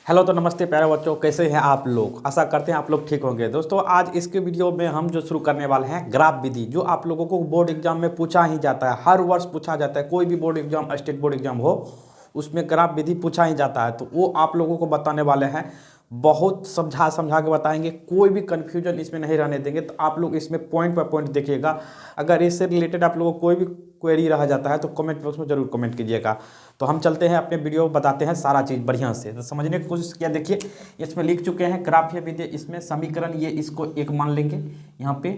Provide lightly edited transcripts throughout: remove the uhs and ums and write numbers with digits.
Hello तो नमस्ते प्यारे बच्चों, कैसे हैं आप लोग। आशा करते हैं आप लोग ठीक होंगे। दोस्तों आज इसके वीडियो में हम जो शुरू करने वाले हैं ग्राफ विधि, जो आप लोगों को बोर्ड एग्जाम में पूछा ही जाता है, हर वर्ष पूछा जाता है। कोई भी board exam, state board exam हो, उसमें ग्राफ विधि पूछा ही जाता है। तो वो आप लोगों को बताने वाले हैं, बहुत समझा समझा के बताएंगे, कोई भी कन्फ्यूजन इसमें नहीं रहने देंगे। तो आप लोग इसमें पॉइंट बाय पॉइंट देखिएगा। अगर इससे रिलेटेड आप लोगों को कोई भी क्वेरी रह जाता है तो कमेंट बॉक्स में जरूर कमेंट कीजिएगा। तो हम चलते हैं अपने वीडियो, बताते हैं सारा चीज़ बढ़िया से। तो समझने की कोशिश किया। देखिए इसमें लिख चुके हैं ग्राफीय विधि। इसमें समीकरण ये इसको एक मान लेंगे यहाँ पे,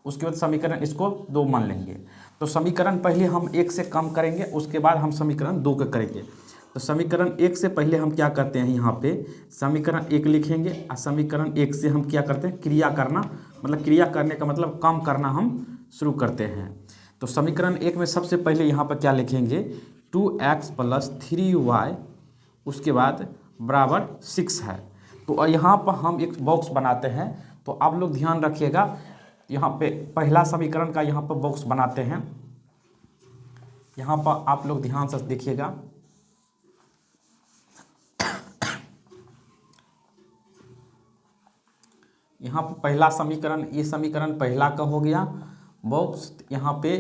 उसके बाद समीकरण इसको दो मान लेंगे। तो समीकरण पहले हम एक से कम करेंगे, उसके बाद हम समीकरण दो का करेंगे। तो समीकरण एक से पहले हम क्या करते हैं, यहाँ पे समीकरण एक लिखेंगे और समीकरण एक से हम क्या करते हैं, क्रिया करना, मतलब क्रिया करने का मतलब कम करना हम शुरू करते हैं। तो समीकरण एक में सबसे पहले यहाँ पर क्या लिखेंगे, 2x + 3y, उसके बाद बराबर 6 है। तो यहाँ पर हम एक बॉक्स बनाते हैं। तो आप लोग ध्यान रखिएगा, यहाँ पे पहला समीकरण का यहाँ पर बॉक्स बनाते हैं। यहाँ पर आप लोग ध्यान से देखिएगा, यहाँ पर पहला समीकरण, ये समीकरण पहला का हो गया बॉक्स। यहाँ पे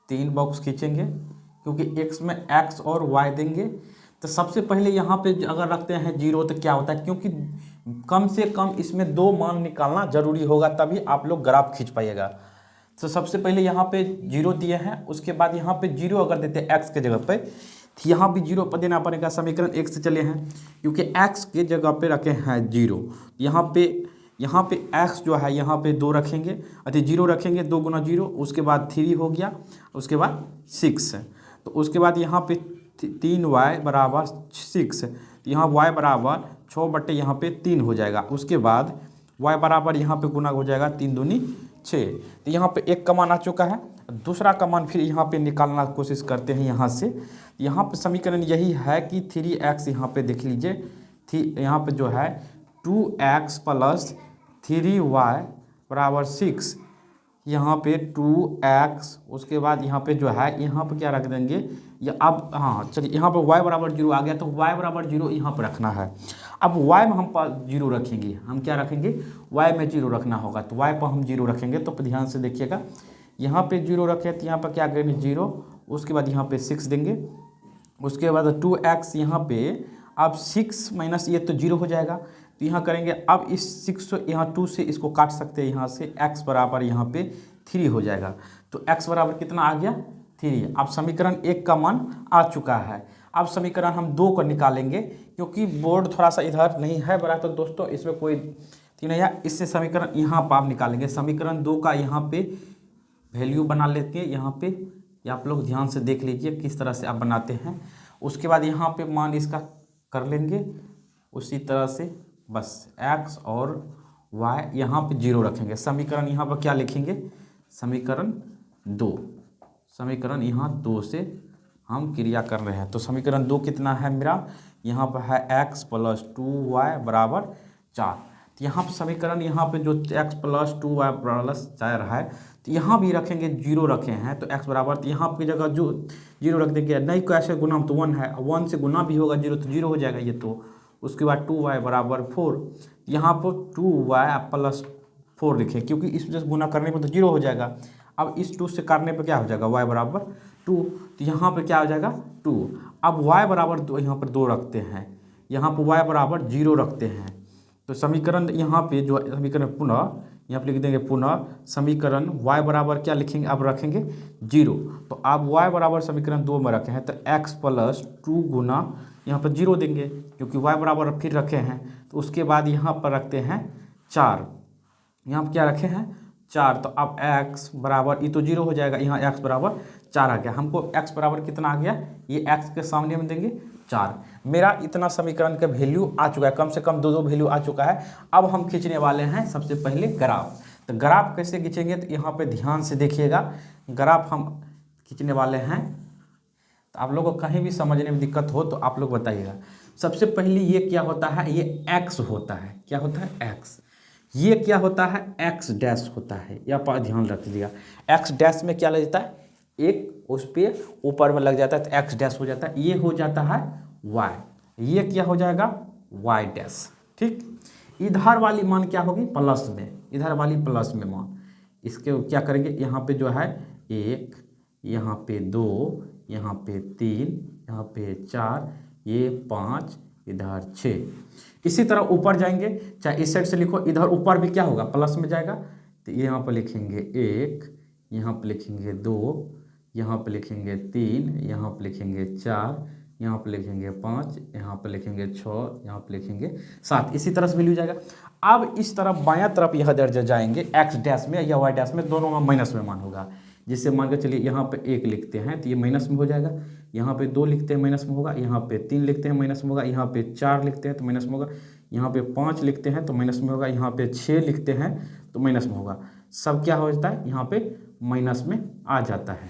3 बॉक्स खींचेंगे क्योंकि x में x और y देंगे। तो सबसे पहले यहाँ पे अगर रखते हैं 0 तो क्या होता है, क्योंकि कम से कम इसमें 2 मान निकालना जरूरी होगा, तभी आप लोग ग्राफ खींच पाइएगा। तो सबसे पहले यहाँ पे 0 दिए हैं, उसके बाद यहाँ पे 0 अगर देते हैं x के जगह पे, तो यहाँ भी 0 पर देना पड़ेगा। समीकरण एक से चले हैं क्योंकि x के जगह पे रखे हैं 0। यहाँ पे x जो है यहाँ पे 2 रखेंगे, अच्छा 0 रखेंगे, 2 × 0, उसके बाद 3 हो गया, उसके बाद 6 है। तो उसके बाद यहाँ पे 3y बराबर 6, यहाँ y बराबर 6 बटे यहाँ पे 3 हो जाएगा। उसके बाद y बराबर यहाँ पे गुना हो जाएगा 3 दूनी 6। तो यहाँ पे एक का मान आ चुका है, दूसरा का मान फिर यहाँ पे निकालना कोशिश करते हैं यहाँ से। यहाँ पे समीकरण यही है कि 3x, यहाँ पे देख लीजिए, यहाँ पे जो है 2x + 3y बराबर 6, यहाँ पे 2x, उसके बाद यहाँ पे जो है यहाँ पे क्या रख देंगे, या अब हाँ चलिए यहाँ पे y बराबर 0 आ गया, तो y बराबर 0 यहाँ पर रखना है। अब y में हम 0 रखेंगे, हम क्या रखेंगे, y में 0 रखना होगा। तो y पर हम 0 रखेंगे। तो ध्यान से देखिएगा, यहाँ पे 0 रखें तो यहाँ पर क्या करेंगे 0, उसके बाद यहाँ पे 6 देंगे, उसके बाद 2x, यहाँ पे अब 6 माइनस ये तो 0 हो जाएगा। तो यहाँ करेंगे, अब इस 6 यहाँ 2 से इसको काट सकते हैं, यहाँ से x बराबर यहाँ पे 3 हो जाएगा। तो x बराबर कितना आ गया, 3। अब समीकरण एक का मान आ चुका है। अब समीकरण हम 2 को निकालेंगे, क्योंकि बोर्ड थोड़ा सा इधर नहीं है बड़ा, तो दोस्तों इसमें कोई तीन है, इससे समीकरण यहाँ पर आप निकालेंगे। समीकरण 2 का यहाँ पे वैल्यू बना लेते हैं, यहाँ पे आप लोग ध्यान से देख लीजिए किस तरह से आप बनाते हैं। उसके बाद यहाँ पे मान इसका कर लेंगे उसी तरह से, बस x और y यहाँ पे 0 रखेंगे। समीकरण यहाँ पर क्या लिखेंगे, समीकरण 2, समीकरण यहाँ 2 से हम क्रिया कर रहे हैं। तो समीकरण 2 कितना है मेरा, यहाँ पर है x + 2y बराबर 4। तो यहाँ पर समीकरण यहाँ पे जो x + 2y बराबर 4 है, तो यहाँ भी रखेंगे, 0 रखे हैं तो x बराबर, तो यहाँ की जगह जो 0 रख देंगे, नहीं को ऐसे गुना तो 1 है, 1 से गुना भी होगा 0 तो 0 हो जाएगा ये तो। उसके बाद 2y बराबर 4, यहाँ पर 2y + 4 लिखे, क्योंकि इस वजह से गुना करने पर तो 0 हो जाएगा। अब इस 2 से करने पर क्या हो जाएगा, y बराबर 2, तो यहाँ पर क्या हो जाएगा 2। अब y बराबर 2, यहाँ पर 2 रखते हैं, यहाँ पर y बराबर 0 रखते हैं। तो समीकरण यहाँ पे जो समीकरण पुनः यहाँ पे लिख देंगे, पुनः समीकरण y बराबर क्या लिखेंगे, अब रखेंगे 0। तो आप y बराबर समीकरण 2 में रखे हैं, तो x + 2 गुना यहाँ पर 0 देंगे, क्योंकि y बराबर फिर रखे हैं। तो उसके बाद यहाँ पर रखते हैं 4, यहाँ पर क्या रखे हैं 4। तो अब x बराबर, ये तो 0 हो जाएगा, यहाँ x बराबर 4 आ गया। हमको x बराबर कितना आ गया, ये x के सामने में देंगे 4। मेरा इतना समीकरण का वैल्यू आ चुका है, कम से कम 2 वैल्यू आ चुका है। अब हम खींचने वाले हैं सबसे पहले ग्राफ। तो ग्राफ कैसे खींचेंगे, तो यहाँ पे ध्यान से देखिएगा, ग्राफ हम खींचने वाले हैं। तो आप लोगों को कहीं भी समझने में दिक्कत हो तो आप लोग बताइएगा। सबसे पहले ये क्या होता है, ये x होता है, क्या होता है x। ये क्या होता है, x डैश होता है, या पर ध्यान रख लीजिएगा। x डैश में क्या लग जाता है, एक उस पर ऊपर में लग जाता है तो x डैश हो जाता है, ये हो जाता है y। ये क्या हो जाएगा वाई डैश। ठीक, इधर वाली मान क्या होगी प्लस में, इधर वाली प्लस में मान, इसके क्या करेंगे यहाँ पे जो है 1, यहाँ पे 2, यहाँ पे 3, यहाँ पे 4, ये 5, इधर 6। इसी तरह ऊपर जाएंगे, चाहे इस साइड से लिखो, इधर ऊपर भी क्या होगा प्लस में जाएगा, तो यहाँ पर लिखेंगे 1, यहाँ पर लिखेंगे 2, यहाँ पर लिखेंगे 3, यहाँ पर लिखेंगे 4, यहाँ पर लिखेंगे 5, यहाँ पर लिखेंगे 6, यहाँ पर लिखेंगे 7। इसी तरह से वैल्यू जाएगा। अब इस तरफ बायां तरफ यह दर्ज जाएंगे एक्स डैश में या वाई डैश में, दोनों में माइनस में मान होगा। जिससे मान के चलिए यहाँ पे 1 लिखते हैं तो ये माइनस में हो जाएगा, यहाँ पे 2 लिखते हैं माइनस में होगा, यहाँ पे 3 लिखते हैं माइनस में होगा, यहाँ पे 4 लिखते हैं तो माइनस में होगा, यहाँ पे 5 लिखते हैं तो माइनस में होगा, यहाँ पे 6 लिखते हैं तो माइनस में होगा। सब क्या हो जाता है यहाँ पे माइनस में आ जाता है।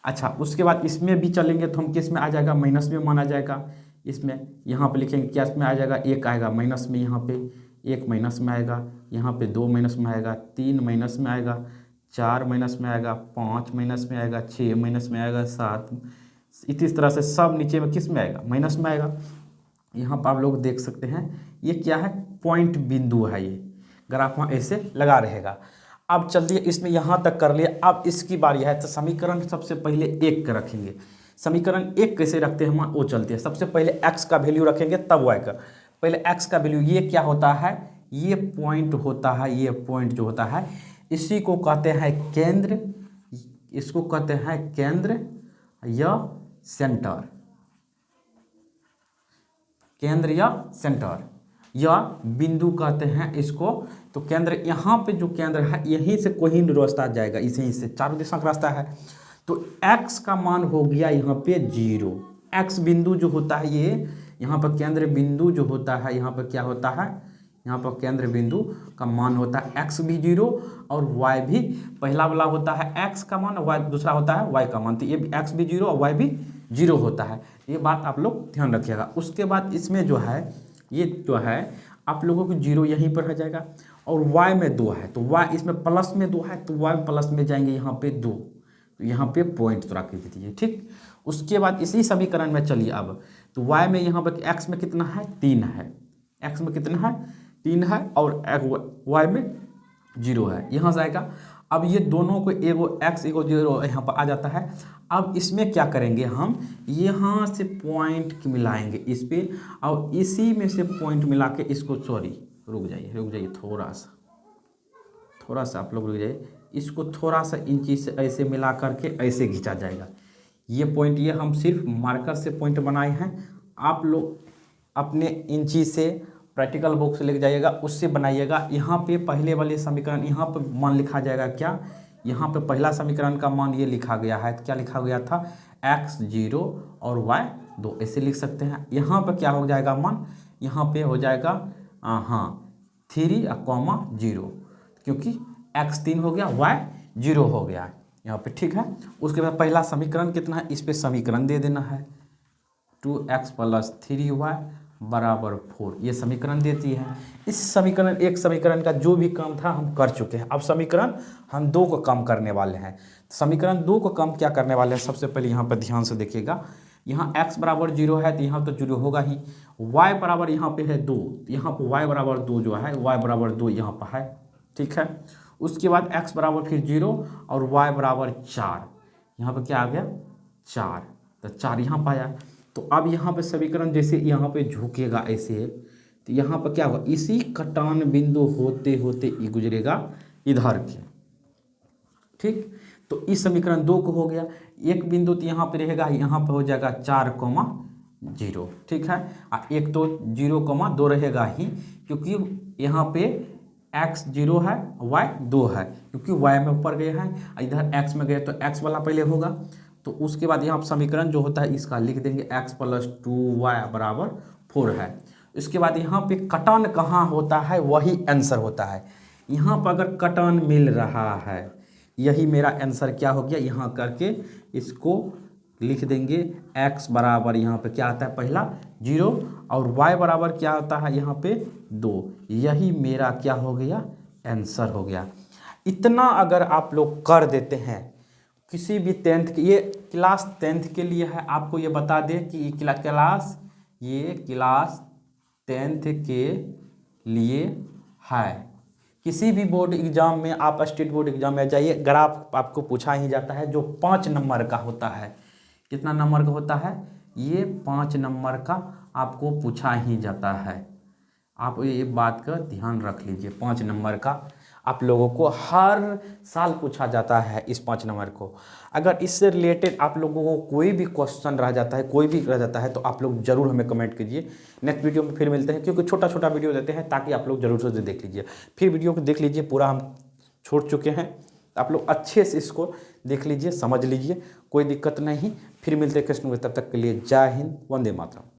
अच्छा, उसके बाद इसमें भी चलेंगे तो हम किस में आ जाएगा, माइनस में माना जाएगा। इसमें यहाँ पे लिखेंगे क्या इसमें आ जाएगा, 1 आएगा माइनस में, यहाँ पे 1 माइनस में आएगा, यहाँ पे 2 माइनस में आएगा, 3 माइनस में आएगा, 4 माइनस में आएगा, 5 माइनस में आएगा, 6 माइनस में आएगा, 7। इस तरह से सब नीचे में किस में आएगा, माइनस में आएगा। यहाँ पर आप लोग देख सकते हैं ये क्या है, पॉइंट बिंदु है, ये ग्राफ में ऐसे लगा रहेगा। अब चलिए इसमें यहाँ तक कर लिया, अब इसकी बारी है। तो समीकरण सबसे पहले 1 का रखेंगे। समीकरण 1 कैसे रखते हैं हम, वो चलते हैं। सबसे पहले x का वैल्यू रखेंगे तब y का। पहले x का वैल्यू, ये क्या होता है, ये पॉइंट होता है, ये पॉइंट जो होता है इसी को कहते हैं केंद्र, इसको कहते हैं केंद्र या सेंटर, केंद्र या सेंटर या बिंदु कहते हैं इसको। तो केंद्र, यहाँ पे जो केंद्र है यहीं से कोई रास्ता जाएगा, इसी से चारों दिशा का रास्ता है। तो x का मान हो गया यहाँ पे 0। x बिंदु जो होता है ये, यहाँ पर केंद्र बिंदु जो होता है, यहाँ पर क्या होता है, यहाँ पर केंद्र बिंदु का मान होता है x भी 0 और y भी, पहला वाला होता है x का मान और y दूसरा होता है y का मान। तो ये x भी 0 और y भी 0 होता है, ये बात आप लोग ध्यान रखिएगा। उसके बाद इसमें जो है, ये जो है आप लोगों को 0 यहीं पर रह जाएगा और y में 2 है, तो y इसमें प्लस में 2 है तो y प्लस में जाएंगे यहाँ पे 2, तो यहाँ पे पॉइंट तो रख दीजिए। ठीक, उसके बाद इसी समीकरण में चलिए अब, तो y में यहाँ पर x में कितना है, 3 है, x में कितना है 3 है और y में 0 है, यहाँ से आएगा। अब ये दोनों को एगो x एगो 0 यहाँ पर आ जाता है। अब इसमें क्या करेंगे हम, यहाँ से पॉइंट मिलाएंगे इस पे और इसी में से पॉइंट मिला के इसको, सॉरी रुक जाइए थोड़ा सा आप लोग रुक जाइए, इसको थोड़ा सा इंची से ऐसे मिला करके ऐसे खींचा जाएगा। ये पॉइंट, ये हम सिर्फ मार्कर से पॉइंट बनाए हैं, आप लोग अपने इंची से प्रैक्टिकल बुक से लेके जाइएगा, उससे बनाइएगा। यहाँ पे पहले वाले समीकरण, यहाँ पे मान लिखा जाएगा क्या, यहाँ पे पहला समीकरण का मान ये लिखा गया है, क्या लिखा गया था, x 0 और y 2, ऐसे लिख सकते हैं। यहाँ पे क्या हो जाएगा मान, यहाँ पे हो जाएगा 3 कॉमा 0, क्योंकि x 3 हो गया y 0 हो गया यहाँ पे। ठीक है, उसके बाद पहला समीकरण कितना है, इस पे समीकरण दे देना है, 2x + 3y = 4, ये समीकरण देती है। इस समीकरण, एक समीकरण का जो भी काम था हम कर चुके हैं। अब समीकरण हम 2 को कम करने वाले हैं। समीकरण 2 को कम क्या करने वाले हैं, सबसे पहले यहाँ पर ध्यान से देखिएगा। यहाँ x = 0 है तो यहाँ तो 0 होगा ही, y बराबर यहाँ पे है 2, यहाँ पर y = 2 जो है, y = 2 यहाँ पर है। ठीक है, उसके बाद x = फिर 0 और y = 4, यहाँ पर क्या आ गया 4, तो 4 यहाँ पर आया। तो अब यहाँ पे समीकरण जैसे यहाँ पे झुकेगा ऐसे, तो यहाँ पर क्या होगा, इसी कटान बिंदु होते होते ये गुजरेगा इधर के। ठीक, तो इस समीकरण 2 को हो गया। एक बिंदु तो यहाँ पे रहेगा, यहाँ पे हो जाएगा 4,0। ठीक है, एक तो 0,2 रहेगा ही, क्योंकि यहाँ पे x 0 है y 2 है, क्योंकि y में ऊपर गए हैं, इधर x में गए तो x वाला पहले होगा। तो उसके बाद यहाँ समीकरण जो होता है इसका लिख देंगे x + 2y = 4 है। इसके बाद यहाँ पे कटान कहाँ होता है वही आंसर होता है। यहाँ पर अगर कटान मिल रहा है, यही मेरा आंसर क्या हो गया, यहाँ करके इसको लिख देंगे। x बराबर यहाँ पे क्या आता है, पहला 0 और y बराबर क्या होता है यहाँ पे 2, यही मेरा क्या हो गया, आंसर हो गया। इतना अगर आप लोग कर देते हैं, किसी भी 10th के, ये क्लास 10th के लिए है, आपको ये बता दें कि ये क्लास 10th के लिए है। किसी भी बोर्ड एग्ज़ाम में, आप स्टेट बोर्ड एग्ज़ाम में जाइए, अगर आपको पूछा ही जाता है जो 5 नंबर का होता है, कितना नंबर का होता है, ये 5 नंबर का आपको पूछा ही जाता है। आप ये बात का ध्यान रख लीजिए, 5 नंबर का आप लोगों को हर साल पूछा जाता है इस 5 नंबर को। अगर इससे रिलेटेड आप लोगों को कोई भी क्वेश्चन रह जाता है, कोई भी रह जाता है, तो आप लोग ज़रूर हमें कमेंट कीजिए। नेक्स्ट वीडियो में फिर मिलते हैं, क्योंकि छोटा छोटा वीडियो देते हैं ताकि आप लोग ज़रूर से देख लीजिए। फिर वीडियो को देख लीजिए, पूरा हम छोड़ चुके हैं, आप लोग अच्छे से इसको देख लीजिए, समझ लीजिए, कोई दिक्कत नहीं। फिर मिलते हैं कृष्ण, तब तक के लिए जय हिंद, वंदे मातरम।